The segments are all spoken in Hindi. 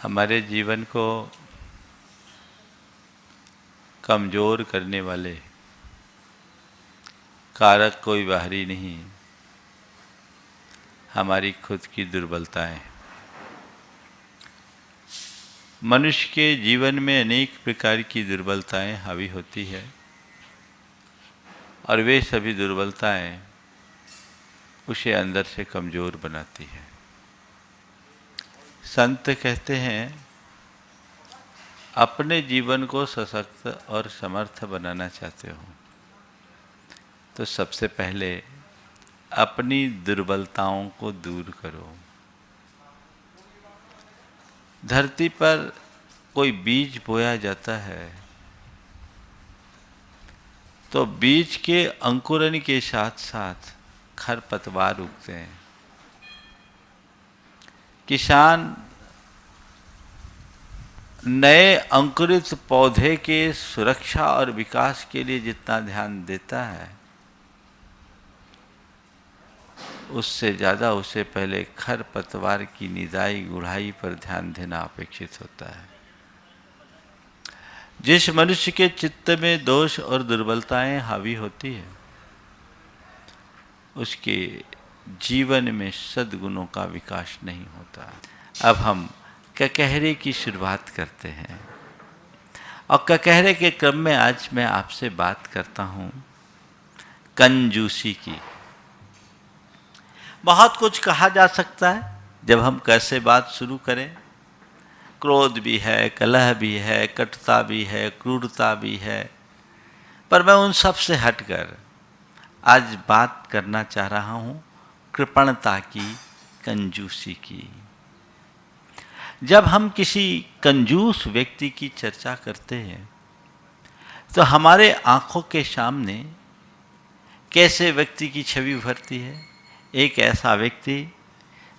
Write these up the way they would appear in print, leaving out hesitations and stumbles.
हमारे जीवन को कमज़ोर करने वाले कारक कोई बाहरी नहीं, हमारी खुद की दुर्बलताएं। मनुष्य के जीवन में अनेक प्रकार की दुर्बलताएं हावी होती है और वे सभी दुर्बलताएं उसे अंदर से कमज़ोर बनाती है। संत कहते हैं, अपने जीवन को सशक्त और समर्थ बनाना चाहते हो तो सबसे पहले अपनी दुर्बलताओं को दूर करो। धरती पर कोई बीज बोया जाता है तो बीज के अंकुरण के साथ साथ खरपतवार उगते हैं। किसान नए अंकुरित पौधे के सुरक्षा और विकास के लिए जितना ध्यान देता है, उससे ज़्यादा उसे पहले खरपतवार की निदाई गुड़ाई पर ध्यान देना अपेक्षित होता है। जिस मनुष्य के चित्त में दोष और दुर्बलताएं हावी होती है, उसके जीवन में सद्गुणों का विकास नहीं होता। अब हम ककहरे की शुरुआत करते हैं और ककहरे के क्रम में आज मैं आपसे बात करता हूं कंजूसी की। बहुत कुछ कहा जा सकता है जब हम कैसे बात शुरू करें। क्रोध भी है, कलह भी है, कटुता भी है, क्रूरता भी है, पर मैं उन सब से हटकर आज बात करना चाह रहा हूं कृपणता की, कंजूसी की। जब हम किसी कंजूस व्यक्ति की चर्चा करते हैं तो हमारे आंखों के सामने कैसे व्यक्ति की छवि उभरती है? एक ऐसा व्यक्ति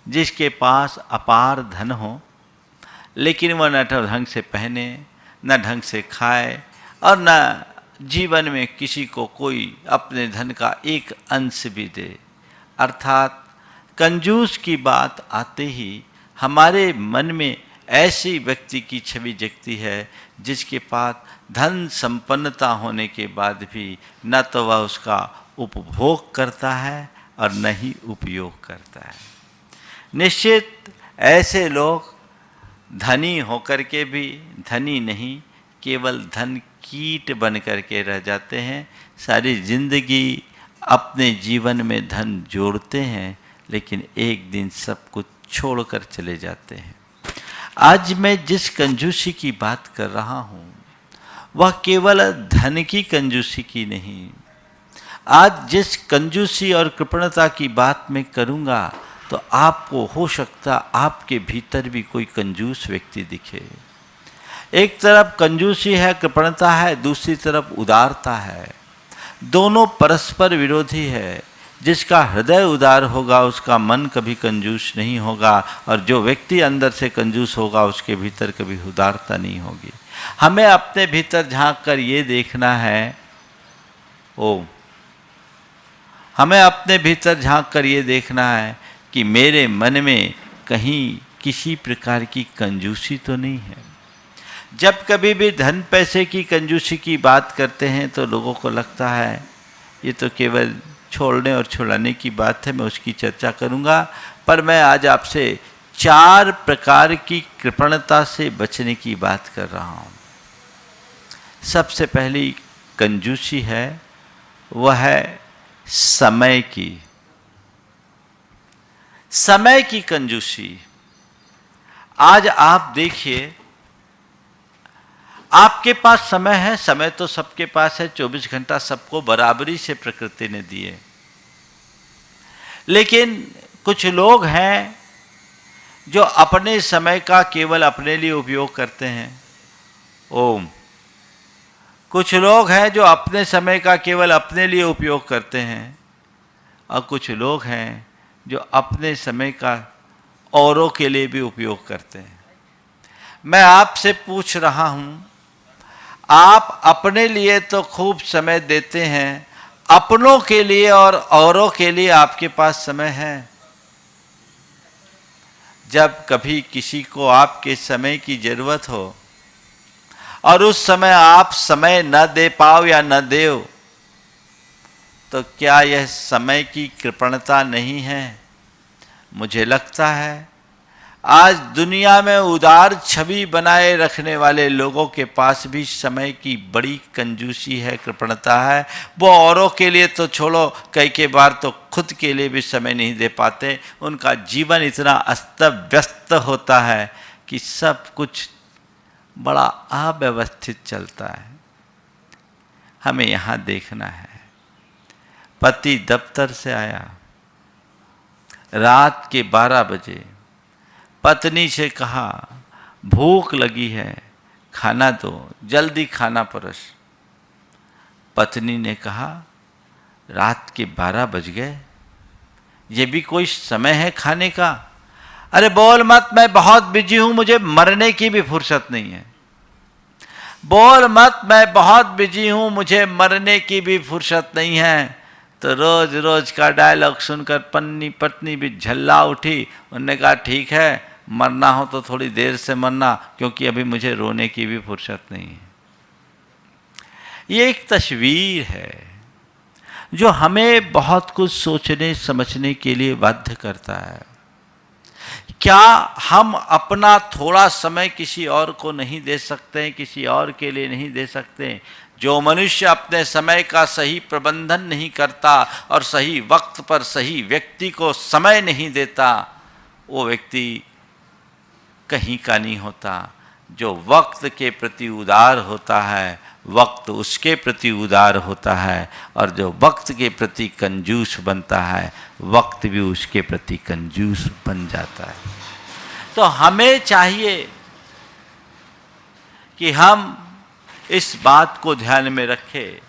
जिसके पास अपार धन हो, लेकिन वह न तो ढंग से पहने, न ढंग से खाए और न जीवन में किसी को कोई अपने धन का एक अंश भी दे। अर्थात कंजूस की बात आते ही हमारे मन में ऐसी व्यक्ति की छवि जगती है जिसके पास धन संपन्नता होने के बाद भी न तो वह उसका उपभोग करता है और न ही उपयोग करता है। निश्चित ऐसे लोग धनी होकर के भी धनी नहीं, केवल धन कीट बन करके रह जाते हैं। सारी जिंदगी अपने जीवन में धन जोड़ते हैं, लेकिन एक दिन सब कुछ छोड़कर चले जाते हैं। आज मैं जिस कंजूसी की बात कर रहा हूँ वह केवल धन की कंजूसी की नहीं। आज जिस कंजूसी और कृपणता की बात मैं करूँगा तो आपको हो सकता आपके भीतर भी कोई कंजूस व्यक्ति दिखे। एक तरफ कंजूसी है, कृपणता है, दूसरी तरफ उदारता है। दोनों परस्पर विरोधी है। जिसका हृदय उदार होगा उसका मन कभी कंजूस नहीं होगा, और जो व्यक्ति अंदर से कंजूस होगा उसके भीतर कभी उदारता नहीं होगी। हमें अपने भीतर झांक कर ये देखना है, हमें अपने भीतर झांक कर ये देखना है कि मेरे मन में कहीं किसी प्रकार की कंजूसी तो नहीं है। जब कभी भी धन पैसे की कंजूसी की बात करते हैं तो लोगों को लगता है ये तो केवल छोड़ने और छुड़ाने की बात है, मैं उसकी चर्चा करूंगा। पर मैं आज आपसे 4 प्रकार की कृपणता से बचने की बात कर रहा हूं। सबसे पहली कंजूसी है, वह है समय की। समय की कंजूसी। आज आप देखिए, आपके पास समय है, समय तो सबके पास है, 24 घंटा सबको बराबरी से प्रकृति ने दिए। लेकिन कुछ लोग हैं जो अपने समय का केवल अपने लिए उपयोग करते हैं। कुछ लोग हैं जो अपने समय का केवल अपने लिए उपयोग करते हैं, और कुछ लोग हैं जो अपने समय का औरों के लिए भी उपयोग करते हैं। मैं आपसे पूछ रहा हूं, आप अपने लिए तो खूब समय देते हैं, अपनों के लिए और औरों के लिए आपके पास समय है? जब कभी किसी को आपके समय की जरूरत हो और उस समय आप समय न दे पाओ या न देओ, तो क्या यह समय की कृपणता नहीं है? मुझे लगता है आज दुनिया में उदार छवि बनाए रखने वाले लोगों के पास भी समय की बड़ी कंजूसी है, कृपणता है। वो औरों के लिए तो छोड़ो, कई बार तो खुद के लिए भी समय नहीं दे पाते। उनका जीवन इतना अस्त व्यस्त होता है कि सब कुछ बड़ा अव्यवस्थित चलता है। हमें यहाँ देखना है, पति दफ्तर से आया, रात के 12 बजे पत्नी से कहा भूख लगी है, खाना दो, जल्दी खाना परस। पत्नी ने कहा रात के 12 बज गए, ये भी कोई समय है खाने का? अरे बोल मत, मैं बहुत बिजी हूं, मुझे मरने की भी फुर्सत नहीं है। बोल मत, मैं बहुत बिजी हूं, मुझे मरने की भी फुर्सत नहीं है। तो रोज रोज का डायलॉग सुनकर पत्नी भी झल्ला उठी। उन्होंने कहा ठीक है, मरना हो तो थोड़ी देर से मरना, क्योंकि अभी मुझे रोने की भी फुर्सत नहीं है। ये एक तस्वीर है जो हमें बहुत कुछ सोचने समझने के लिए बाध्य करता है। क्या हम अपना थोड़ा समय किसी और को नहीं दे सकते, किसी और के लिए नहीं दे सकते? जो मनुष्य अपने समय का सही प्रबंधन नहीं करता और सही वक्त पर सही व्यक्ति को समय नहीं देता, वो व्यक्ति कहीं का नहीं होता। जो वक्त के प्रति उदार होता है, वक्त उसके प्रति उदार होता है, और जो वक्त के प्रति कंजूस बनता है, वक्त भी उसके प्रति कंजूस बन जाता है। तो हमें चाहिए कि हम इस बात को ध्यान में रखें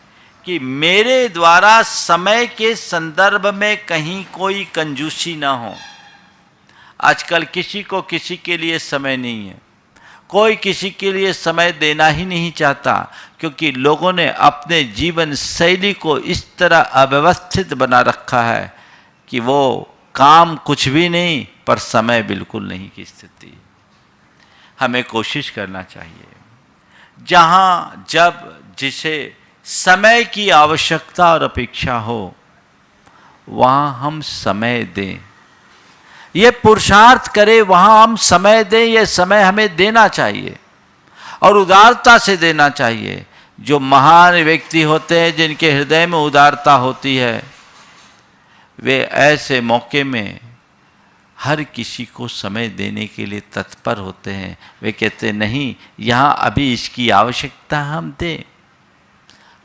कि मेरे द्वारा समय के संदर्भ में कहीं कोई कंजूसी ना हो। आजकल किसी को किसी के लिए समय नहीं है, कोई किसी के लिए समय देना ही नहीं चाहता, क्योंकि लोगों ने अपने जीवन शैली को इस तरह अव्यवस्थित बना रखा है कि वो काम कुछ भी नहीं पर समय बिल्कुल नहीं की स्थिति। हमें कोशिश करना चाहिए जहाँ जब जिसे समय की आवश्यकता और अपेक्षा हो वहाँ हम समय दें, ये पुरुषार्थ करें, वहाँ हम समय दें। ये समय हमें देना चाहिए और उदारता से देना चाहिए। जो महान व्यक्ति होते हैं, जिनके हृदय में उदारता होती है, वे ऐसे मौके में हर किसी को समय देने के लिए तत्पर होते हैं। वे कहते नहीं, यहाँ अभी इसकी आवश्यकता हम दें।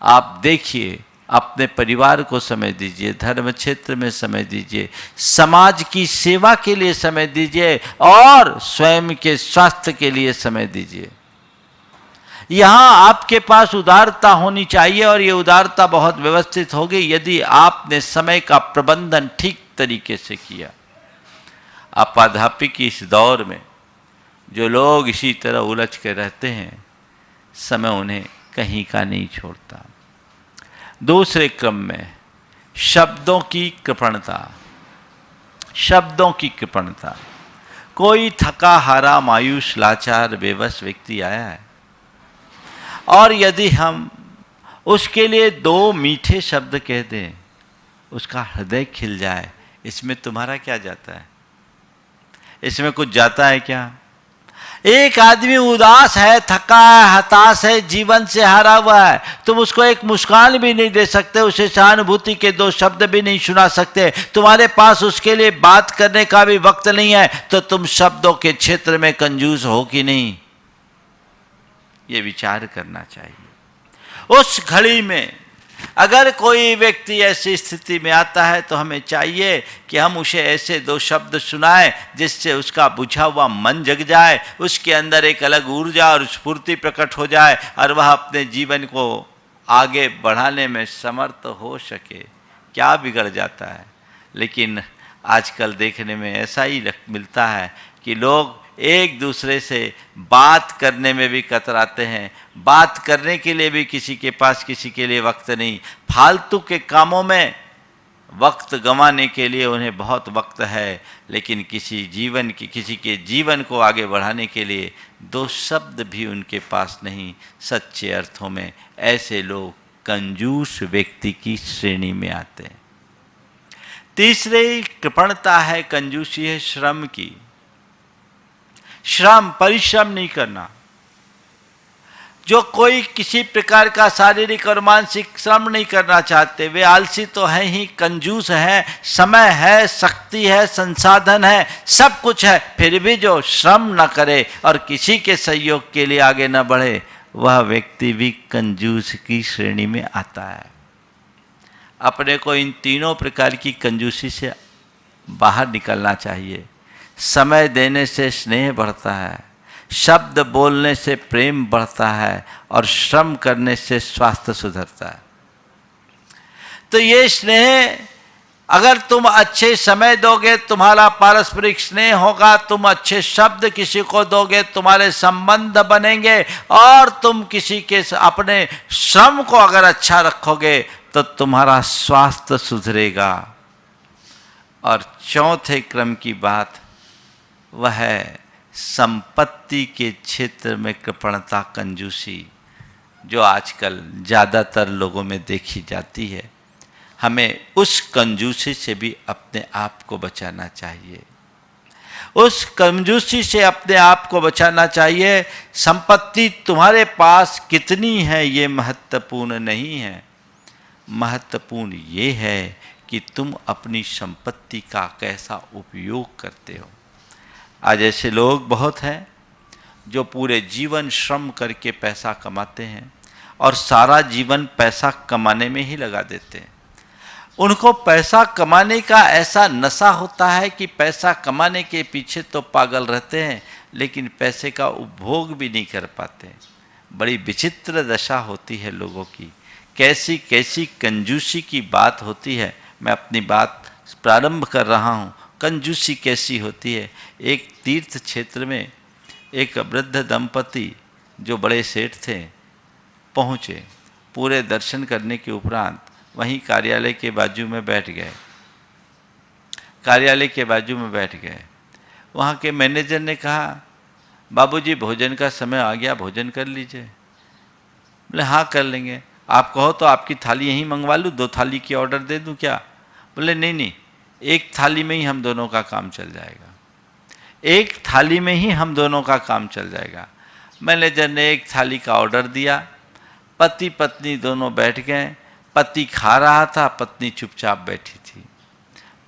आप देखिए, अपने परिवार को समय दीजिए, धर्म क्षेत्र में समय दीजिए, समाज की सेवा के लिए समय दीजिए और स्वयं के स्वास्थ्य के लिए समय दीजिए। यहाँ आपके पास उदारता होनी चाहिए और ये उदारता बहुत व्यवस्थित होगी यदि आपने समय का प्रबंधन ठीक तरीके से किया। आपाधापी की इस दौर में जो लोग इसी तरह उलझ के रहते हैं, समय उन्हें कहीं का नहीं छोड़ता। दूसरे क्रम में शब्दों की कृपणता। शब्दों की कृपणता। कोई थका हारा मायूस लाचार बेबस व्यक्ति आया है और यदि हम उसके लिए 2 मीठे शब्द कह दें, उसका हृदय खिल जाए, इसमें तुम्हारा क्या जाता है? इसमें कुछ जाता है क्या? एक आदमी उदास है, थका है, हताश है, जीवन से हारा हुआ है, तुम उसको एक मुस्कान भी नहीं दे सकते, उसे सहानुभूति के 2 शब्द भी नहीं सुना सकते, तुम्हारे पास उसके लिए बात करने का भी वक्त नहीं है, तो तुम शब्दों के क्षेत्र में कंजूस हो कि नहीं? ये विचार करना चाहिए। उस घड़ी में अगर कोई व्यक्ति ऐसी स्थिति में आता है तो हमें चाहिए कि हम उसे ऐसे 2 शब्द सुनाएं जिससे उसका बुझा हुआ मन जग जाए, उसके अंदर एक अलग ऊर्जा और स्फूर्ति प्रकट हो जाए और वह अपने जीवन को आगे बढ़ाने में समर्थ हो सके। क्या बिगड़ जाता है? लेकिन आजकल देखने में ऐसा ही मिलता है कि लोग एक दूसरे से बात करने में भी कतराते हैं, बात करने के लिए भी किसी के पास किसी के लिए वक्त नहीं, फालतू के कामों में वक्त गंवाने के लिए उन्हें बहुत वक्त है, लेकिन किसी के जीवन को आगे बढ़ाने के लिए 2 शब्द भी उनके पास नहीं। सच्चे अर्थों में ऐसे लोग कंजूस व्यक्ति की श्रेणी में आते हैं। तीसरी कृपणता है, कंजूसी है श्रम की। श्रम, परिश्रम नहीं करना। जो कोई किसी प्रकार का शारीरिक और मानसिक श्रम नहीं करना चाहते, वे आलसी तो हैं ही, कंजूस हैं। समय है, शक्ति है, संसाधन है, सब कुछ है, फिर भी जो श्रम न करे और किसी के सहयोग के लिए आगे न बढ़े, वह व्यक्ति भी कंजूस की श्रेणी में आता है। अपने को इन तीनों प्रकार की कंजूसी से बाहर निकलना चाहिए। समय देने से स्नेह बढ़ता है, शब्द बोलने से प्रेम बढ़ता है और श्रम करने से स्वास्थ्य सुधरता है। तो ये स्नेह, अगर तुम अच्छे समय दोगे तुम्हारा पारस्परिक स्नेह होगा, तुम अच्छे शब्द किसी को दोगे तुम्हारे संबंध बनेंगे, और तुम किसी के अपने श्रम को अगर अच्छा रखोगे तो तुम्हारा स्वास्थ्य सुधरेगा। और चौथे क्रम की बात वह है संपत्ति के क्षेत्र में कृपणता, कंजूसी, जो आजकल ज़्यादातर लोगों में देखी जाती है। हमें उस कंजूसी से भी अपने आप को बचाना चाहिए। उस कंजूसी से अपने आप को बचाना चाहिए। संपत्ति तुम्हारे पास कितनी है ये महत्वपूर्ण नहीं है, महत्वपूर्ण ये है कि तुम अपनी संपत्ति का कैसा उपयोग करते हो। आज ऐसे लोग बहुत हैं जो पूरे जीवन श्रम करके पैसा कमाते हैं और सारा जीवन पैसा कमाने में ही लगा देते हैं। उनको पैसा कमाने का ऐसा नशा होता है कि पैसा कमाने के पीछे तो पागल रहते हैं, लेकिन पैसे का उपभोग भी नहीं कर पाते। बड़ी विचित्र दशा होती है लोगों की। कैसी कैसी कंजूसी की बात होती है। मैं अपनी बात प्रारंभ कर रहा हूँ। कंजूसी कैसी होती है। एक तीर्थ क्षेत्र में एक वृद्ध दंपति जो बड़े सेठ थे पहुँचे। पूरे दर्शन करने के उपरांत वहीं कार्यालय के बाजू में बैठ गए। वहाँ के मैनेजर ने कहा, बाबूजी भोजन का समय आ गया, भोजन कर लीजिए। बोले हाँ कर लेंगे। आप कहो तो आपकी थाली यहीं मंगवा लूँ, 2 थाली की ऑर्डर दे दूँ क्या? बोले नहीं, एक थाली में ही हम दोनों का काम चल जाएगा। एक थाली में ही हम दोनों का काम चल जाएगा। मैनेजर ने एक थाली का ऑर्डर दिया। पति पत्नी दोनों बैठ गए। पति खा रहा था, पत्नी चुपचाप बैठी थी।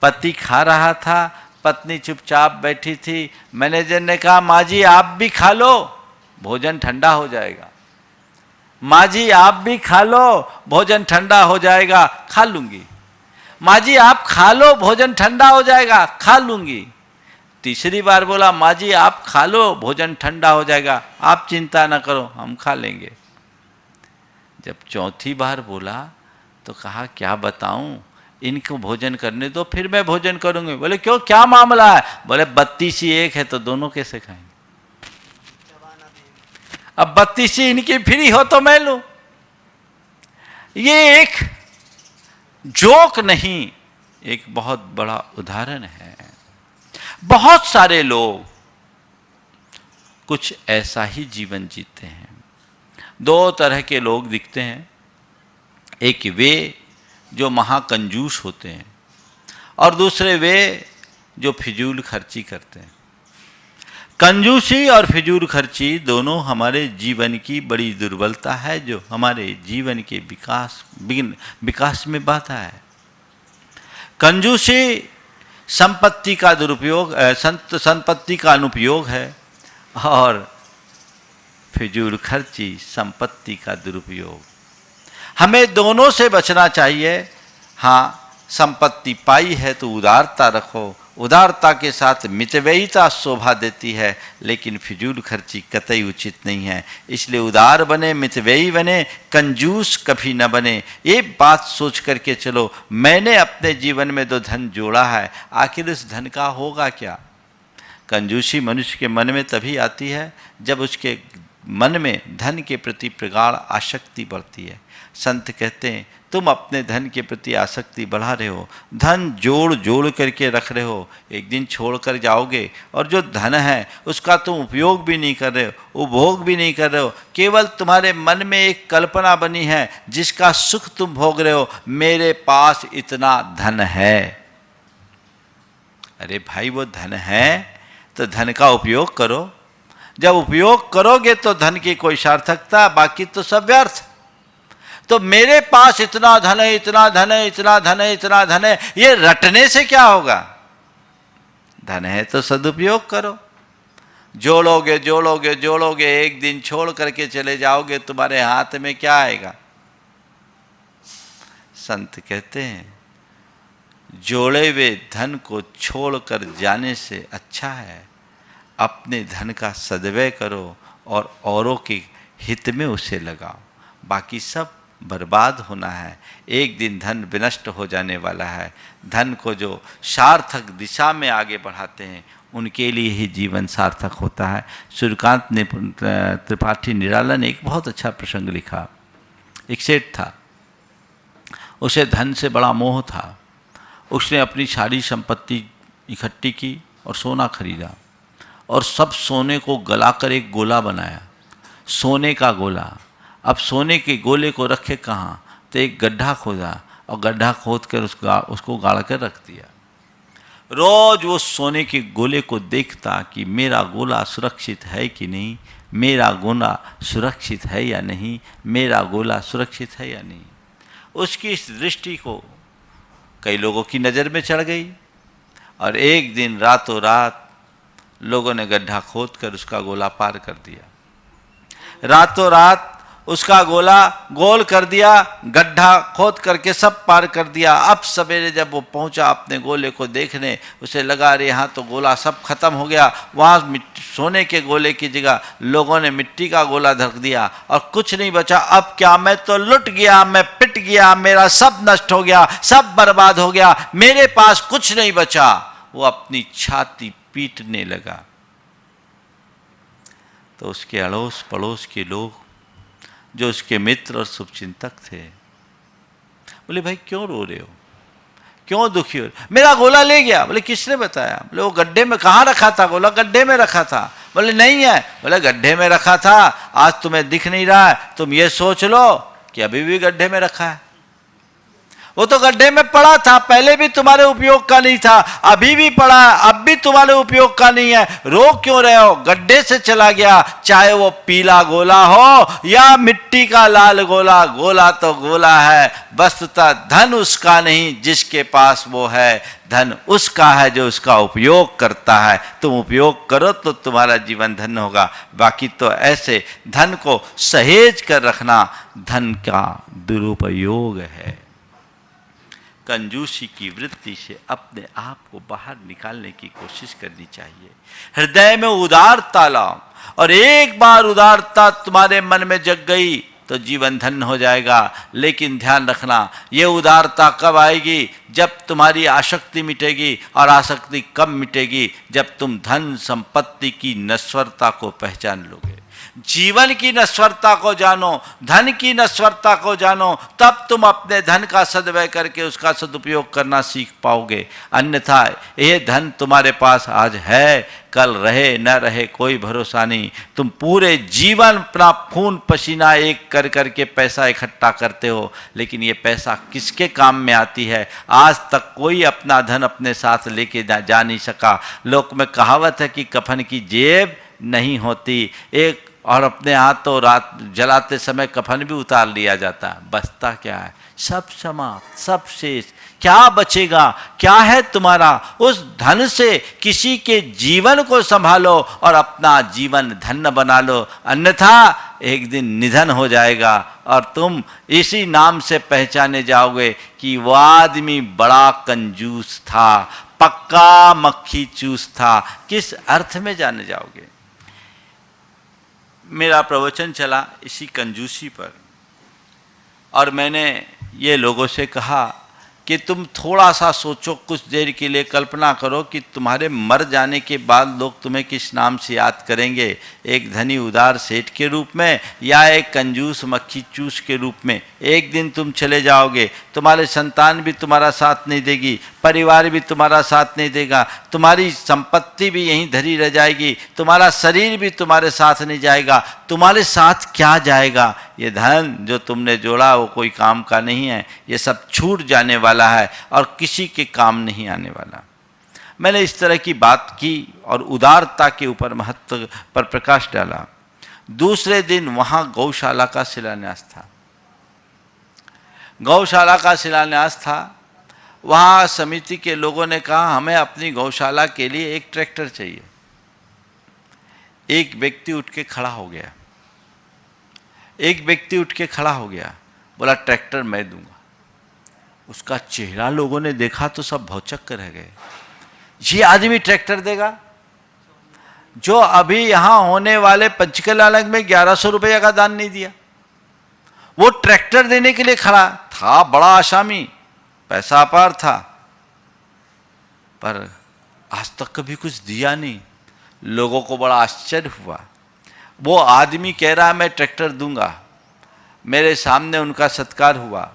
पति खा रहा था, पत्नी चुपचाप बैठी थी। मैनेजर ने कहा, माँ जी आप भी खा लो, भोजन ठंडा हो जाएगा। माँ जी आप भी खा लो, भोजन ठंडा हो जाएगा। खा लूँगी। माँ जी आप खा लो, भोजन ठंडा हो जाएगा। खा लूँगी। तीसरी बार बोला, माँ जी आप खा लो, भोजन ठंडा हो जाएगा। आप चिंता ना करो, हम खा लेंगे। जब चौथी बार बोला तो कहा, क्या बताऊं, इनको भोजन करने दो, फिर मैं भोजन करूंगी। बोले क्यों, क्या मामला है? बोले 32 ही एक है तो दोनों कैसे खाएंगे? अब 32 ही इनकी फ्री हो तो मैं लूं। ये एक जोक नहीं, एक बहुत बड़ा उदाहरण है। बहुत सारे लोग कुछ ऐसा ही जीवन जीते हैं। 2 तरह के लोग दिखते हैं। एक वे जो महाकंजूस होते हैं और दूसरे वे जो फिजूल खर्ची करते हैं। कंजूसी और फिजूल खर्ची दोनों हमारे जीवन की बड़ी दुर्बलता है, जो हमारे जीवन के विकास में बाधा है। कंजूसी संपत्ति का दुरुपयोग, संपत्ति का अनुपयोग है, और फिजूल खर्ची संपत्ति का दुरुपयोग। हमें दोनों से बचना चाहिए। हाँ, संपत्ति पाई है तो उदारता रखो, उदारता के साथ मितव्ययिता शोभा देती है, लेकिन फिजूल खर्ची कतई उचित नहीं है। इसलिए उदार बने, मितव्ययी बने, कंजूस कभी न बने। ये बात सोच करके चलो, मैंने अपने जीवन में 2 धन जोड़ा है, आखिर इस धन का होगा क्या? कंजूसी मनुष्य के मन में तभी आती है जब उसके मन में धन के प्रति प्रगाढ़ आसक्ति बढ़ती है। संत कहते हैं तुम अपने धन के प्रति आसक्ति बढ़ा रहे हो, धन जोड़ जोड़ करके रख रहे हो, एक दिन छोड़ कर जाओगे और जो धन है उसका तुम उपयोग भी नहीं कर रहे हो, उपभोग भी नहीं कर रहे हो, केवल तुम्हारे मन में एक कल्पना बनी है जिसका सुख तुम भोग रहे हो, मेरे पास इतना धन है। अरे भाई वो धन है तो धन का उपयोग करो, जब उपयोग करोगे तो धन की कोई सार्थकता, बाकी तो सब व्यर्थ। तो मेरे पास इतना धन है, इतना धन है, इतना धन है, इतना धन है, ये रटने से क्या होगा? धन है तो सदुपयोग करो, जोड़ोगे जोड़ोगे जोड़ोगे, एक दिन छोड़ करके चले जाओगे, तुम्हारे हाथ में क्या आएगा? संत कहते हैं जोड़े हुए धन को छोड़कर जाने से अच्छा है अपने धन का सदव्यय करो और औरों के हित में उसे लगाओ, बाकी सब बर्बाद होना है। एक दिन धन विनष्ट हो जाने वाला है। धन को जो सार्थक दिशा में आगे बढ़ाते हैं उनके लिए ही जीवन सार्थक होता है। सूर्यकांत ने त्रिपाठी निराला ने एक बहुत अच्छा प्रसंग लिखा। एक सेठ था, उसे धन से बड़ा मोह था। उसने अपनी सारी संपत्ति इकट्ठी की और सोना खरीदा और सब सोने को गलाकर एक गोला बनाया, सोने का गोला। अब सोने के गोले को रखे कहाँ? तो एक गड्ढा खोदा और गड्ढा खोद कर उसको गाड़ कर रख दिया। रोज वो सोने के गोले को देखता कि मेरा गोला सुरक्षित है कि नहीं, मेरा गोला सुरक्षित है या नहीं, मेरा गोला सुरक्षित है या नहीं। उसकी इस दृष्टि को कई लोगों की नज़र में चढ़ गई और एक दिन रातों रात लोगों ने गड्ढा खोद कर उसका गोला पार कर दिया। रातों रात उसका गोला गोल कर दिया, गड्ढा खोद करके सब पार कर दिया। अब सवेरे जब वो पहुंचा अपने गोले को देखने, उसे लगा अरे यहाँ तो गोला सब खत्म हो गया। वहाँ सोने के गोले की जगह लोगों ने मिट्टी का गोला धर दिया और कुछ नहीं बचा। अब क्या, मैं तो लुट गया, मैं पिट गया, मेरा सब नष्ट हो गया, सब बर्बाद हो गया, मेरे पास कुछ नहीं बचा। वो अपनी छाती पीटने लगा। तो उसके अड़ोस पड़ोस के लोग जो उसके मित्र और शुभचिंतक थे बोले भाई क्यों रो रहे हो, क्यों दुखी हो? मेरा गोला ले गया। बोले किसने बताया? बोले वो गड्ढे में। कहाँ रखा था गोला? गड्ढे में रखा था। बोले नहीं है। बोले गड्ढे में रखा था, आज तुम्हें दिख नहीं रहा है, तुम ये सोच लो कि अभी भी गड्ढे में रखा है। वो तो गड्ढे में पड़ा था, पहले भी तुम्हारे उपयोग का नहीं था, अभी भी पड़ा है, अब भी तुम्हारे उपयोग का नहीं है। रो क्यों रहे हो? गड्ढे से चला गया, चाहे वो पीला गोला हो या मिट्टी का लाल गोला, गोला तो गोला है। वस्तुतः धन उसका नहीं जिसके पास वो है, धन उसका है जो उसका उपयोग करता है। तुम उपयोग करो तो तुम्हारा जीवन धन होगा, बाकी तो ऐसे धन को सहेज कर रखना धन का दुरुपयोग है। कंजूसी की वृत्ति से अपने आप को बाहर निकालने की कोशिश करनी चाहिए। हृदय में उदारता लाओ, और एक बार उदारता तुम्हारे मन में जग गई तो जीवन धन्य हो जाएगा। लेकिन ध्यान रखना, ये उदारता कब आएगी? जब तुम्हारी आसक्ति मिटेगी, और आसक्ति कब मिटेगी? जब तुम धन संपत्ति की नश्वरता को पहचान लोगे। जीवन की नश्वरता को जानो, धन की नश्वरता को जानो, तब तुम अपने धन का सदव्यय करके उसका सदुपयोग करना सीख पाओगे। अन्यथा ये धन तुम्हारे पास आज है, कल रहे न रहे कोई भरोसा नहीं। तुम पूरे जीवन अपना खून पसीना एक कर करके पैसा इकट्ठा करते हो, लेकिन ये पैसा किसके काम में आती है? आज तक कोई अपना धन अपने साथ लेके जा नहीं सका। लोक में कहावत है कि कफन की जेब नहीं होती, एक और अपने हाथों रात जलाते समय कफन भी उतार लिया जाता है। बचता क्या है? सब समाप्त, सब शेष। क्या बचेगा? क्या है तुम्हारा? उस धन से किसी के जीवन को संभालो और अपना जीवन धन्य बना लो, अन्यथा एक दिन निधन हो जाएगा और तुम इसी नाम से पहचाने जाओगे कि वह आदमी बड़ा कंजूस था, पक्का मक्खी चूस था। किस अर्थ में जाने जाओगे? मेरा प्रवचन चला इसी कंजूसी पर, और मैंने ये लोगों से कहा कि तुम थोड़ा सा सोचो, कुछ देर के लिए कल्पना करो कि तुम्हारे मर जाने के बाद लोग तुम्हें किस नाम से याद करेंगे, एक धनी उदार सेठ के रूप में या एक कंजूस मक्खी चूस के रूप में। एक दिन तुम चले जाओगे, तुम्हारे संतान भी तुम्हारा साथ नहीं देगी, परिवार भी तुम्हारा साथ नहीं देगा, तुम्हारी संपत्ति भी यहीं धरी रह जाएगी, तुम्हारा शरीर भी तुम्हारे साथ नहीं जाएगा। तुम्हारे साथ क्या जाएगा? ये धन जो तुमने जोड़ा वो कोई काम का नहीं है, ये सब छूट जाने वाला है और किसी के काम नहीं आने वाला। मैंने इस तरह की बात की और उदारता के ऊपर महत्व पर प्रकाश डाला। दूसरे दिन वहाँ गौशाला का शिलान्यास था। गौशाला का शिलान्यास था। वहाँ समिति के लोगों ने कहा हमें अपनी गौशाला के लिए एक ट्रैक्टर चाहिए। एक व्यक्ति उठ के खड़ा हो गया, बोला ट्रैक्टर मैं दूंगा। उसका चेहरा लोगों ने देखा तो सब भौचक्क रह गए। ये आदमी ट्रैक्टर देगा जो अभी यहां होने वाले पंचकला अलग में 1100 रुपये का दान नहीं दिया, वो ट्रैक्टर देने के लिए खड़ा था। बड़ा आसामी, पैसा अपार था, पर आज तक कभी कुछ दिया नहीं। लोगों को बड़ा आश्चर्य हुआ। वो आदमी कह रहा है मैं ट्रैक्टर दूंगा। मेरे सामने उनका सत्कार हुआ।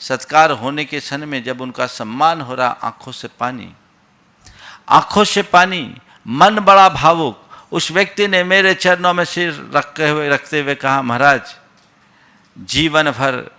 सत्कार होने के क्षण में जब उनका सम्मान हो रहा, आंखों से पानी, मन बड़ा भावुक। उस व्यक्ति ने मेरे चरणों में सिर रखते हुए कहा महाराज, जीवन भर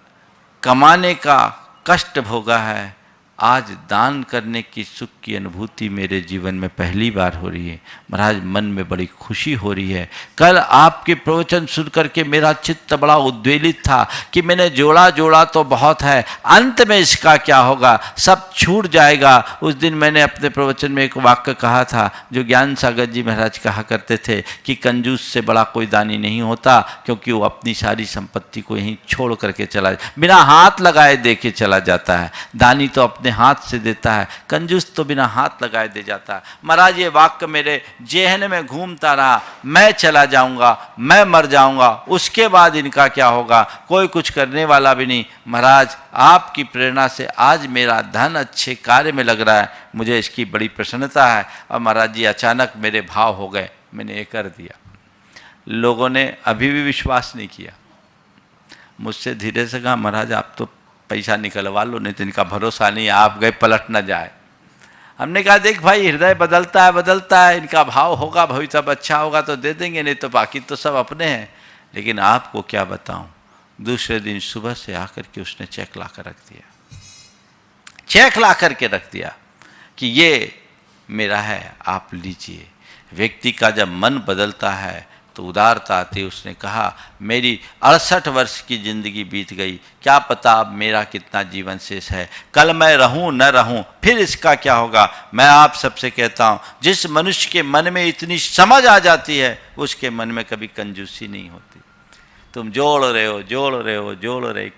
कमाने का कष्ट भोगा है, आज दान करने की सुख की अनुभूति मेरे जीवन में पहली बार हो रही है। महाराज मन में बड़ी खुशी हो रही है। कल आपके प्रवचन सुन करके मेरा चित्त बड़ा उद्वेलित था कि मैंने जोड़ा तो बहुत है, अंत में इसका क्या होगा, सब छूट जाएगा। उस दिन मैंने अपने प्रवचन में एक वाक्य कहा था जो ज्ञान सागर जी महाराज कहा करते थे कि कंजूस से बड़ा कोई दानी नहीं होता, क्योंकि वो अपनी सारी संपत्ति को यहीं छोड़ करके चला, बिना हाथ लगाए दे के चला जाता है। दानी तो अपने हाथ से देता है, कंजूस तो बिना हाथ लगाए दे जाता है। महाराज ये वाक्य मेरे जेहन में घूमता रहा। मैं चला जाऊंगा, मैं मर जाऊंगा, उसके बाद इनका क्या होगा, कोई कुछ करने वाला भी नहीं। महाराज आपकी प्रेरणा से आज मेरा धन अच्छे कार्य में लग रहा है, मुझे इसकी बड़ी प्रसन्नता है। और महाराज जी अचानक मेरे भाव हो गए, मैंने ये कर दिया। लोगों ने अभी भी विश्वास नहीं किया। मुझसे धीरे से कहा महाराज आप तो पैसा निकलवा लो, नहीं तो इनका भरोसा नहीं, आप गए पलट न जाए। हमने कहा देख भाई हृदय बदलता है, इनका भाव होगा, भविष्य अच्छा होगा तो दे देंगे, नहीं तो बाकी तो सब अपने हैं। लेकिन आपको क्या बताऊं, दूसरे दिन सुबह से आकर के उसने चेक ला कर रख दिया कि ये मेरा है, आप लीजिए। व्यक्ति का जब मन बदलता है तो उदारता आती। उसने कहा मेरी 68 वर्ष की जिंदगी बीत गई, क्या पता अब मेरा कितना जीवन शेष है, कल मैं रहूं न रहूं, फिर इसका क्या होगा। मैं आप सबसे कहता हूं जिस मनुष्य के मन में इतनी समझ आ जाती है उसके मन में कभी कंजूसी नहीं होती। तुम जोड़ रहे हो,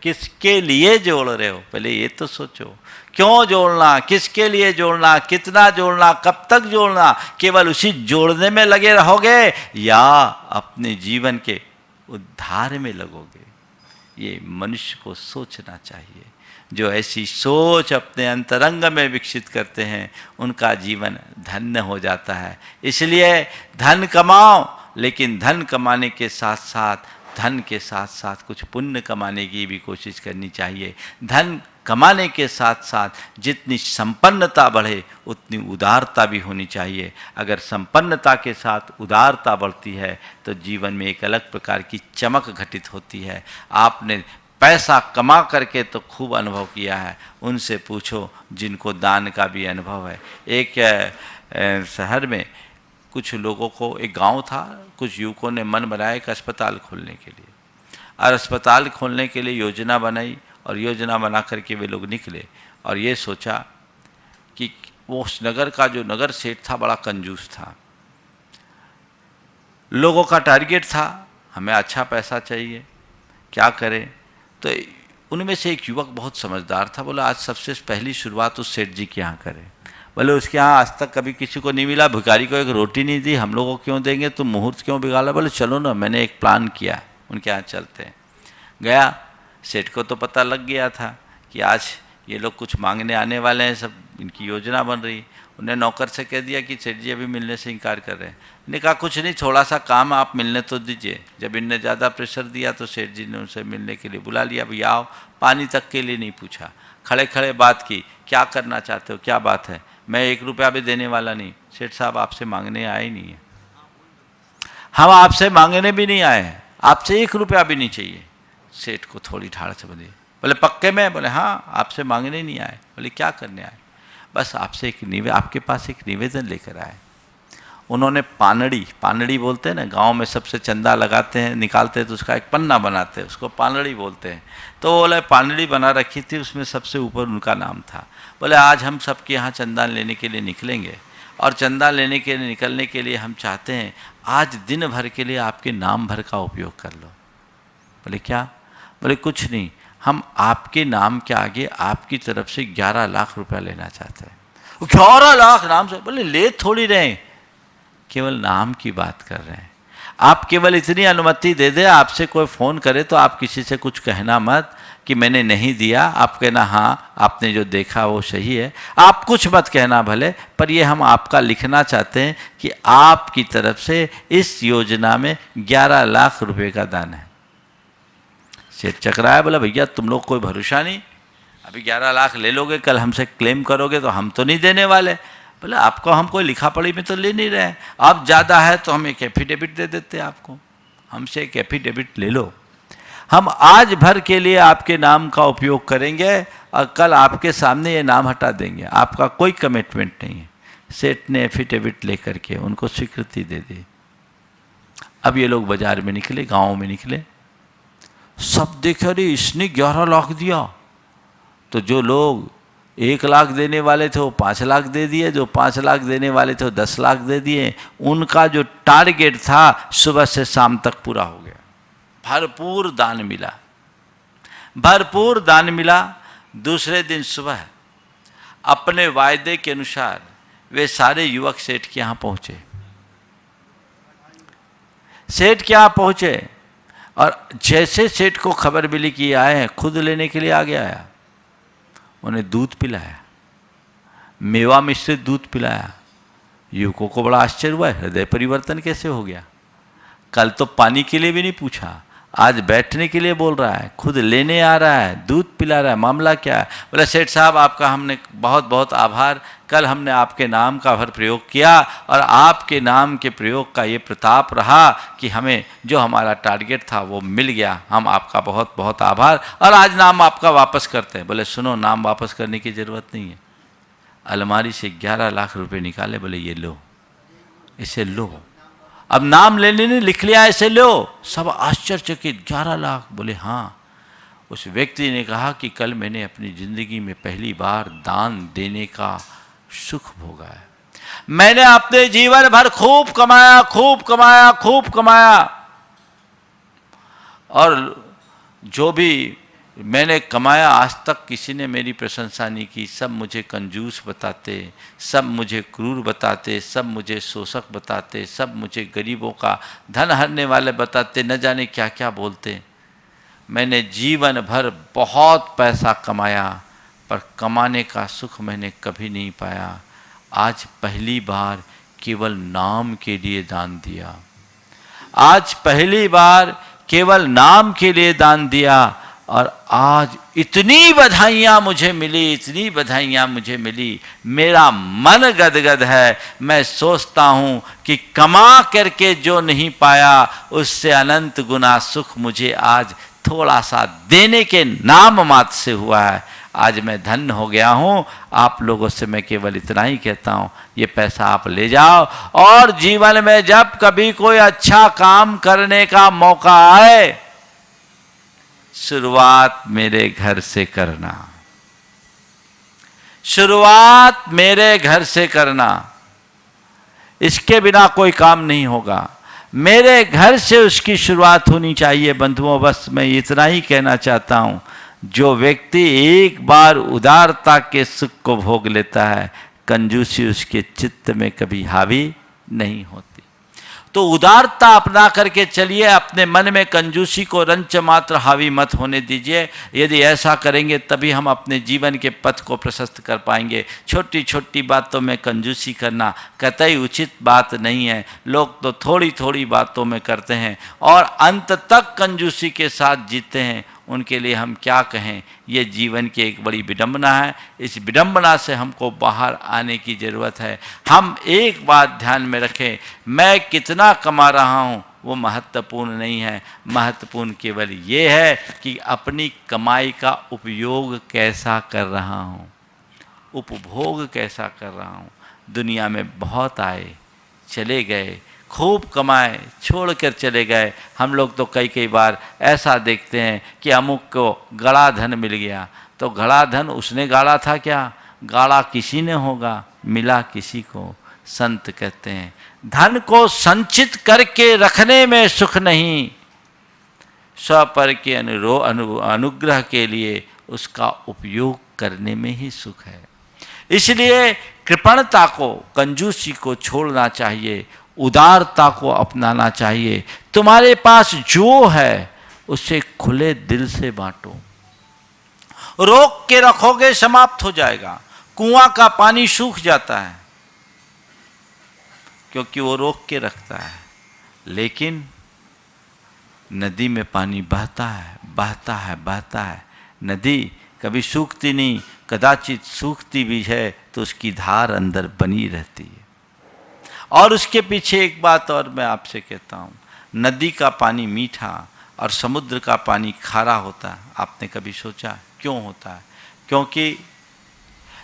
किसके लिए जोड़ रहे हो, पहले ये तो सोचो। क्यों जोड़ना, किसके लिए जोड़ना, कितना जोड़ना, कब तक जोड़ना। केवल उसी जोड़ने में लगे रहोगे या अपने जीवन के उद्धार में लगोगे, ये मनुष्य को सोचना चाहिए। जो ऐसी सोच अपने अंतरंग में विकसित करते हैं उनका जीवन धन्य हो जाता है। इसलिए धन कमाओ, लेकिन धन कमाने के साथ साथ कुछ पुण्य कमाने की भी कोशिश करनी चाहिए। धन कमाने के साथ साथ जितनी संपन्नता बढ़े उतनी उदारता भी होनी चाहिए। अगर संपन्नता के साथ उदारता बढ़ती है तो जीवन में एक अलग प्रकार की चमक घटित होती है। आपने पैसा कमा करके तो खूब अनुभव किया है, उनसे पूछो जिनको दान का भी अनुभव है। एक शहर में कुछ लोगों को, एक गांव था, कुछ युवकों ने मन बनाया एक अस्पताल खोलने के लिए, और अस्पताल खोलने के लिए योजना बनाई, और योजना बना करके वे लोग निकले और ये सोचा कि वो उस नगर का जो नगर सेठ था बड़ा कंजूस था। लोगों का टारगेट था हमें अच्छा पैसा चाहिए, क्या करें। तो उनमें से एक युवक बहुत समझदार था, बोला आज सबसे पहली शुरुआत उस सेठ जी के यहाँ करें। बोले उसके यहाँ आज तक कभी किसी को नहीं मिला, भिखारी को एक रोटी नहीं दी, हम लोगों को क्यों देंगे, तुम मुहूर्त क्यों बिगाड़ा। बोले चलो ना, मैंने एक प्लान किया, उनके यहाँ चलते हैं। गया, सेठ को तो पता लग गया था कि आज ये लोग कुछ मांगने आने वाले हैं, सब इनकी योजना बन रही। उन्हें नौकर से कह दिया कि सेठ जी अभी मिलने से इनकार कर रहे हैं। इन्हें कहा कुछ नहीं, थोड़ा सा काम आप मिलने तो दीजिए। जब इनने ज़्यादा प्रेशर दिया तो सेठ जी ने उनसे मिलने के लिए बुला लिया। भैया आओ, पानी तक के लिए नहीं पूछा, खड़े खड़े बात की, क्या करना चाहते हो, क्या बात है। मैं 1 रुपया भी देने वाला नहीं, सेठ साहब आपसे मांगने आए ही नहीं है, हम आपसे मांगने भी नहीं आए हैं, आपसे 1 रुपया भी नहीं चाहिए। सेठ को थोड़ी ठाड़ से बनी। बोले पक्के में? बोले हाँ, आपसे मांगने नहीं आए। बोले क्या करने आए? बस आपसे आपके पास एक निवेदन लेकर आए। उन्होंने पानड़ी बोलते हैं ना, गांव में सबसे चंदा लगाते हैं, निकालते हैं तो उसका एक पन्ना बनाते हैं, उसको पानड़ी बोलते हैं। तो बोले पानड़ी बना रखी थी, उसमें सबसे ऊपर उनका नाम था। बोले आज हम सबके यहाँ चंदा लेने के लिए निकलेंगे, और चंदा लेने के लिए निकलने के लिए हम चाहते हैं आज दिन भर के लिए आपके नाम भर का उपयोग कर लो। बोले क्या? बोले कुछ नहीं, हम आपके नाम के आगे आपकी तरफ से 11 लाख रुपया लेना चाहते हैं। 11 लाख नाम से? बोले ले थोड़ी रहे, केवल नाम की बात कर रहे हैं। आप केवल इतनी अनुमति दे दे, आपसे कोई फ़ोन करे तो आप किसी से कुछ कहना मत कि मैंने नहीं दिया, आप कहना हाँ आपने जो देखा वो सही है। आप कुछ मत कहना भले, पर ये हम आपका लिखना चाहते हैं कि आपकी तरफ से इस योजना में 11 लाख रुपए का दान है। सेठ चकराया, बोला भैया तुम लोग कोई भरोसा नहीं, अभी 11 लाख ले लोगे, कल हमसे क्लेम करोगे तो हम तो नहीं देने वाले। बोले आपको हम कोई लिखा पढ़ी में तो ले नहीं रहे, अब ज़्यादा है तो हम एक एफिडेविट दे देते हैं आपको, हमसे एक एफिडेविट ले लो, हम आज भर के लिए आपके नाम का उपयोग करेंगे और कल आपके सामने ये नाम हटा देंगे, आपका कोई कमिटमेंट नहीं है। सेठ ने एफिडेविट लेकर के उनको स्वीकृति दे दी। अब ये लोग बाजार में निकले, गाँव में निकले, सब देखे अरे इसने 11 लाख दिया, तो जो लोग 1 लाख देने वाले थे वो 5 लाख दे दिए, जो 5 लाख देने वाले थे वो 10 लाख दे दिए। उनका जो टारगेट था सुबह से शाम तक पूरा हो गया, भरपूर दान मिला, भरपूर दान मिला। दूसरे दिन सुबह अपने वायदे के अनुसार वे सारे युवक सेठ के यहाँ पहुँचे। सेठ के यहाँ पहुँचे और जैसे सेठ को खबर मिली कि आए हैं, खुद लेने के लिए आगे आया, उन्हें दूध पिलाया, मेवा मिश्रित दूध पिलाया। युवकों को बड़ा आश्चर्य हुआ, हृदय परिवर्तन कैसे हो गया। कल तो पानी के लिए भी नहीं पूछा, आज बैठने के लिए बोल रहा है, खुद लेने आ रहा है, दूध पिला रहा है, मामला क्या है। बोला सेठ साहब आपका हमने बहुत बहुत आभार, कल हमने आपके नाम का भर प्रयोग किया और आपके नाम के प्रयोग का ये प्रताप रहा कि हमें जो हमारा टारगेट था वो मिल गया, हम आपका बहुत बहुत आभार, और आज नाम आपका वापस करते हैं। बोले सुनो, नाम वापस करने की ज़रूरत नहीं है। अलमारी से 11 लाख रुपए निकाले, बोले ये लो, इसे लो, अब नाम लेने ने लिख लिया, इसे लो। सब आश्चर्यचकित, 11 लाख? बोले हाँ। उस व्यक्ति ने कहा कि कल मैंने अपनी ज़िंदगी में पहली बार दान देने का सुख भोगा है। मैंने अपने जीवन भर खूब कमाया, खूब कमाया, खूब कमाया, और जो भी मैंने कमाया आज तक किसी ने मेरी प्रशंसा नहीं की। सब मुझे कंजूस बताते, सब मुझे क्रूर बताते, सब मुझे शोषक बताते, सब मुझे गरीबों का धन हरने वाले बताते, न जाने क्या क्या बोलते। मैंने जीवन भर बहुत पैसा कमाया, पर कमाने का सुख मैंने कभी नहीं पाया। आज पहली बार केवल नाम के लिए दान दिया, आज पहली बार केवल नाम के लिए दान दिया, और आज इतनी बधाइयाँ मुझे मिली, इतनी बधाइयाँ मुझे मिली, मेरा मन गदगद है। मैं सोचता हूँ कि कमा करके जो नहीं पाया उससे अनंत गुना सुख मुझे आज थोड़ा सा देने के नाम मात्र से हुआ है। आज मैं धन्य हो गया हूँ। आप लोगों से मैं केवल इतना ही कहता हूँ, ये पैसा आप ले जाओ, और जीवन में जब कभी कोई अच्छा काम करने का मौका आए, शुरुआत मेरे घर से करना, शुरुआत मेरे घर से करना। इसके बिना कोई काम नहीं होगा, मेरे घर से उसकी शुरुआत होनी चाहिए। बंधुओं, बस मैं इतना ही कहना चाहता हूँ, जो व्यक्ति एक बार उदारता के सुख को भोग लेता है, कंजूसी उसके चित्त में कभी हावी नहीं होती। तो उदारता अपना करके चलिए, अपने मन में कंजूसी को रंच मात्र हावी मत होने दीजिए। यदि ऐसा करेंगे तभी हम अपने जीवन के पथ को प्रशस्त कर पाएंगे। छोटी छोटी बातों में कंजूसी करना कतई उचित बात नहीं है। लोग तो थोड़ी थोड़ी बातों में करते हैं और अंत तक कंजूसी के साथ जीते हैं। उनके लिए हम क्या कहें। ये जीवन की एक बड़ी विडंबना है। इस विडंबना से हमको बाहर आने की ज़रूरत है। हम एक बात ध्यान में रखें, मैं कितना कमा रहा हूँ वो महत्वपूर्ण नहीं है। महत्वपूर्ण केवल ये है कि अपनी कमाई का उपयोग कैसा कर रहा हूँ, उपभोग कैसा कर रहा हूँ। दुनिया में बहुत आए चले गए, खूब कमाए छोड़ कर चले गए। हम लोग तो कई बार ऐसा देखते हैं कि अमुक को गड़ा धन मिल गया, तो गड़ा धन उसने गाड़ा था क्या? गाड़ा किसी ने होगा, मिला किसी को। संत कहते हैं धन को संचित करके रखने में सुख नहीं, स्वपर के अनुग्रह के लिए उसका उपयोग करने में ही सुख है। इसलिए कृपणता को, कंजूसी को छोड़ना चाहिए, उदारता को अपनाना चाहिए। तुम्हारे पास जो है उसे खुले दिल से बांटो। रोक के रखोगे समाप्त हो जाएगा। कुआं का पानी सूख जाता है क्योंकि वो रोक के रखता है, लेकिन नदी में पानी बहता है, बहता है, बहता है। नदी कभी सूखती नहीं, कदाचित सूखती भी है तो उसकी धार अंदर बनी रहती है। और उसके पीछे एक बात और मैं आपसे कहता हूँ, नदी का पानी मीठा और समुद्र का पानी खारा होता है। आपने कभी सोचा क्यों होता है? क्योंकि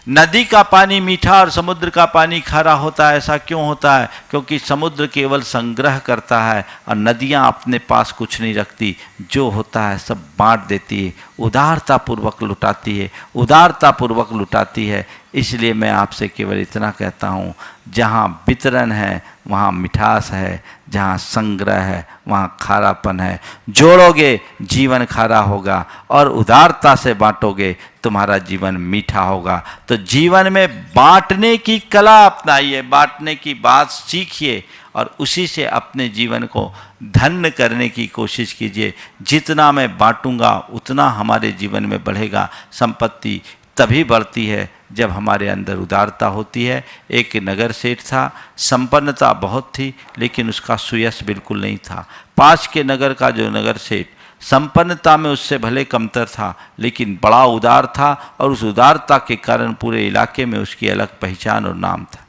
नदी का पानी मीठा और समुद्र का पानी खारा होता है। ऐसा क्यों होता है? क्योंकि समुद्र केवल संग्रह करता है और नदियाँ अपने पास कुछ नहीं रखती, जो होता है सब बांट देती है, उदारतापूर्वक लुटाती है, उदारतापूर्वक लुटाती है। इसलिए मैं आपसे केवल इतना कहता हूँ, जहाँ वितरण है वहाँ मिठास है, जहाँ संग्रह है वहाँ खारापन है। जोड़ोगे जीवन खारा होगा और उदारता से बांटोगे तुम्हारा जीवन मीठा होगा। तो जीवन में बांटने की कला अपनाइए, बांटने की बात सीखिए और उसी से अपने जीवन को धन्य करने की कोशिश कीजिए। जितना मैं बांटूंगा उतना हमारे जीवन में बढ़ेगा। संपत्ति तभी बढ़ती है जब हमारे अंदर उदारता होती है। एक नगर सेठ था, संपन्नता बहुत थी लेकिन उसका सुयश बिल्कुल नहीं था। पास के नगर का जो नगर सेठ संपन्नता में उससे भले कमतर था लेकिन बड़ा उदार था और उस उदारता के कारण पूरे इलाके में उसकी अलग पहचान और नाम था।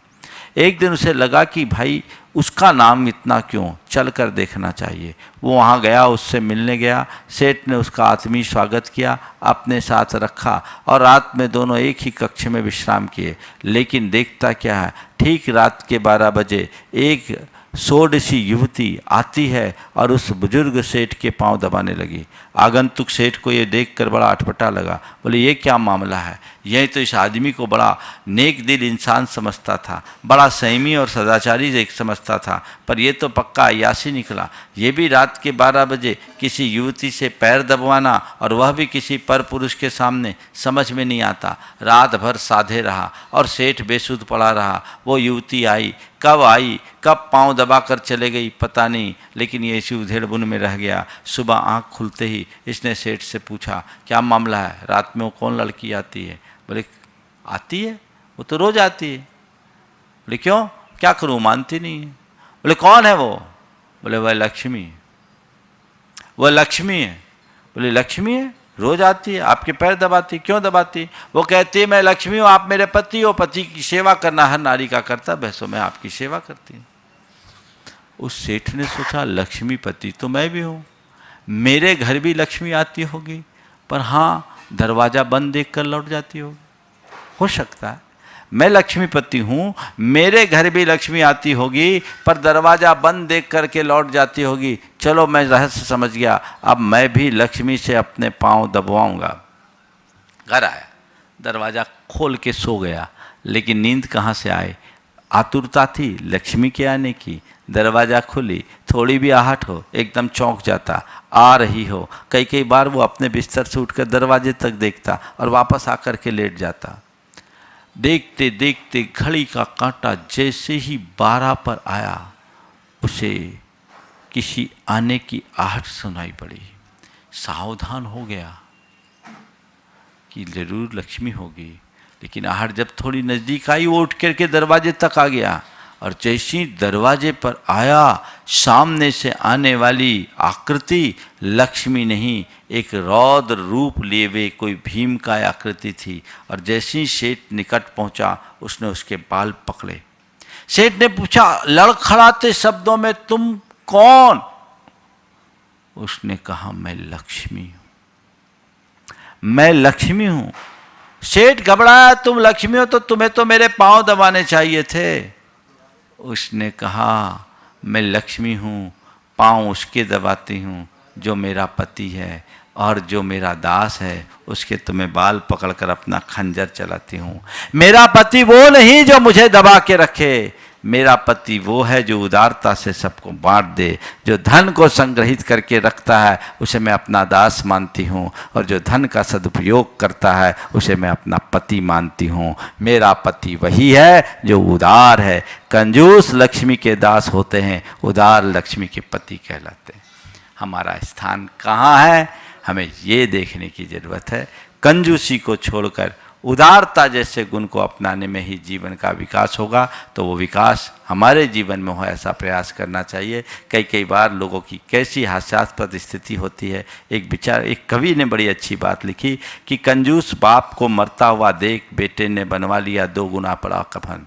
एक दिन उसे लगा कि भाई उसका नाम इतना क्यों, चल कर देखना चाहिए। वो वहाँ गया, उससे मिलने गया। सेठ ने उसका आत्मीय स्वागत किया, अपने साथ रखा और रात में दोनों एक ही कक्ष में विश्राम किए। लेकिन देखता क्या है, ठीक रात के 12 बजे एक सोडसी युवती आती है और उस बुजुर्ग सेठ के पांव दबाने लगी। आगंतुक सेठ को ये देखकर बड़ा अटपटा लगा। बोले ये क्या मामला है? यही तो इस आदमी को बड़ा नेक दिल इंसान समझता था, बड़ा संयमी और सदाचारी एक समझता था, पर ये तो पक्का अय्यासी निकला। ये भी रात के 12 बजे किसी युवती से पैर दबवाना, और वह भी किसी पर पुरुष के सामने, समझ में नहीं आता। रात भर साधे रहा और सेठ बेसुध पड़ा रहा। वो युवती आई, कब पांव दबाकर चले गई पता नहीं, लेकिन ये इसी उधेड़बुन में रह गया। सुबह आंख खुलते ही इसने सेठ से पूछा क्या मामला है, रात में वो कौन लड़की आती है? बोले आती है, वो तो रोज आती है। बोले क्यों, क्या करूँ, मानती नहीं है। बोले कौन है वो? बोले वह लक्ष्मी है। वह लक्ष्मी है? बोले लक्ष्मी है, रोज आती है, आपके पैर दबाती, क्यों दबाती? वो कहती है मैं लक्ष्मी हूँ, आप मेरे पति हो, पति की सेवा करना हर नारी का कर्तव्य है, सो मैं आपकी सेवा करती हूँ। उस सेठ ने सोचा लक्ष्मीपति तो मैं भी हूँ, मेरे घर भी लक्ष्मी आती होगी, पर हाँ दरवाज़ा बंद देखकर लौट जाती होगी। हो सकता है मैं लक्ष्मीपति हूँ, मेरे घर भी लक्ष्मी आती होगी, पर दरवाज़ा बंद देख करके लौट जाती होगी। चलो मैं रहस्य समझ गया, अब मैं भी लक्ष्मी से अपने पाँव दबवाऊँगा। घर आया, दरवाज़ा खोल के सो गया, लेकिन नींद कहाँ से आए? आतुरता थी लक्ष्मी के आने की। दरवाज़ा खुली, थोड़ी भी आहट हो एकदम चौंक जाता, आ रही हो। कई बार वो अपने बिस्तर से उठकर दरवाजे तक देखता और वापस आकर के लेट जाता। देखते देखते घड़ी का कांटा जैसे ही 12 पर आया, उसे किसी आने की आहट सुनाई पड़ी। सावधान हो गया कि जरूर लक्ष्मी होगी, लेकिन आहट जब थोड़ी नज़दीक आई वो उठ करके दरवाजे तक आ गया, और जैसे ही दरवाजे पर आया सामने से आने वाली आकृति लक्ष्मी नहीं, एक रौद्र रूप लिए हुए कोई भीम का आकृति थी। और जैसे ही सेठ निकट पहुंचा उसने उसके बाल पकड़े। सेठ ने पूछा लड़खड़ाते शब्दों में, तुम कौन? उसने कहा मैं लक्ष्मी हूं, मैं लक्ष्मी हूं। सेठ घबराया, तुम लक्ष्मी हो तो तुम्हें तो मेरे पांव दबाने चाहिए थे। उसने कहा मैं लक्ष्मी हूं, पांव उसके दबाती हूं जो मेरा पति है, और जो मेरा दास है उसके तो मैं बाल पकड़कर अपना खंजर चलाती हूं। मेरा पति वो नहीं जो मुझे दबा के रखे, मेरा पति वो है जो उदारता से सबको बांट दे। जो धन को संग्रहित करके रखता है उसे मैं अपना दास मानती हूँ, और जो धन का सदुपयोग करता है उसे मैं अपना पति मानती हूँ। मेरा पति वही है जो उदार है। कंजूस लक्ष्मी के दास होते हैं, उदार लक्ष्मी के पति कहलाते हैं। हमारा स्थान कहाँ है, हमें ये देखने की ज़रूरत है। कंजूसी को छोड़कर उदारता जैसे गुण को अपनाने में ही जीवन का विकास होगा, तो वो विकास हमारे जीवन में हो ऐसा प्रयास करना चाहिए। कई बार लोगों की कैसी हास्यास्पद स्थिति होती है। एक कवि ने बड़ी अच्छी बात लिखी कि कंजूस बाप को मरता हुआ देख बेटे ने बनवा लिया 2 गुना बड़ा कफन।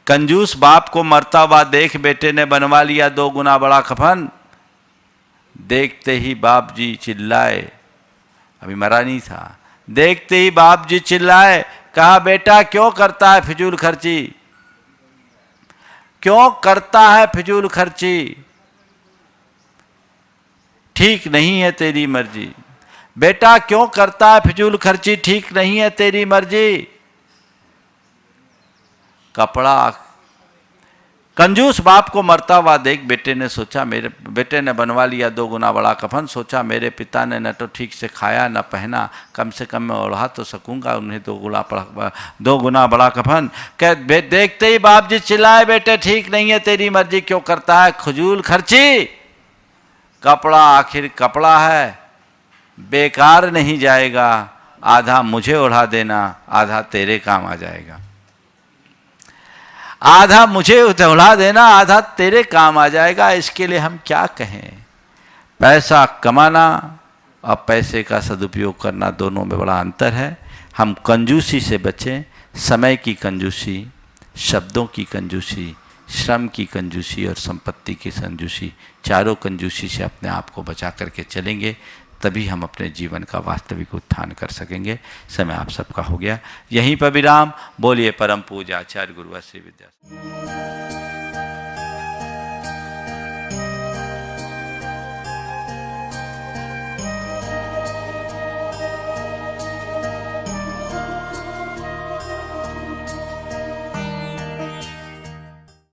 कंजूस बाप को मरता हुआ देख बेटे ने बनवा लिया 2 गुना बड़ा कफन। देखते ही बाप जी चिल्लाए, अभी मरा नहीं था, देखते ही बाप जी चिल्लाए, कहा बेटा क्यों करता है फिजूल खर्ची, क्यों करता है फिजूल खर्ची, ठीक नहीं है तेरी मर्जी। बेटा क्यों करता है फिजूल खर्ची, ठीक नहीं है तेरी मर्जी। कपड़ा कंजूस बाप को मरता हुआ देख बेटे ने सोचा, मेरे बेटे ने बनवा लिया 2 गुना बड़ा कफन। सोचा मेरे पिता ने न तो ठीक से खाया न पहना, कम से कम मैं ओढ़ा तो सकूंगा उन्हें 2 गुना बड़ा कफन। देखते ही बाप जी चिल्लाए, बेटे ठीक नहीं है तेरी मर्जी, क्यों करता है फिजूल खर्ची। कपड़ा आखिर कपड़ा है, बेकार नहीं जाएगा, आधा मुझे ओढ़ा देना, आधा तेरे काम आ जाएगा। आधा मुझे उड़ा देना, आधा तेरे काम आ जाएगा। इसके लिए हम क्या कहें। पैसा कमाना और पैसे का सदुपयोग करना दोनों में बड़ा अंतर है। हम कंजूसी से बचें। समय की कंजूसी, शब्दों की कंजूसी, श्रम की कंजूसी और संपत्ति की कंजूसी, चारों कंजूसी से अपने आप को बचा करके चलेंगे, तभी हम अपने जीवन का वास्तविक उत्थान कर सकेंगे। समय आप सबका हो गया। यहीं पर विराम। बोलिए परम पूज्य आचार्य गुरुवर श्री विद्यासागर।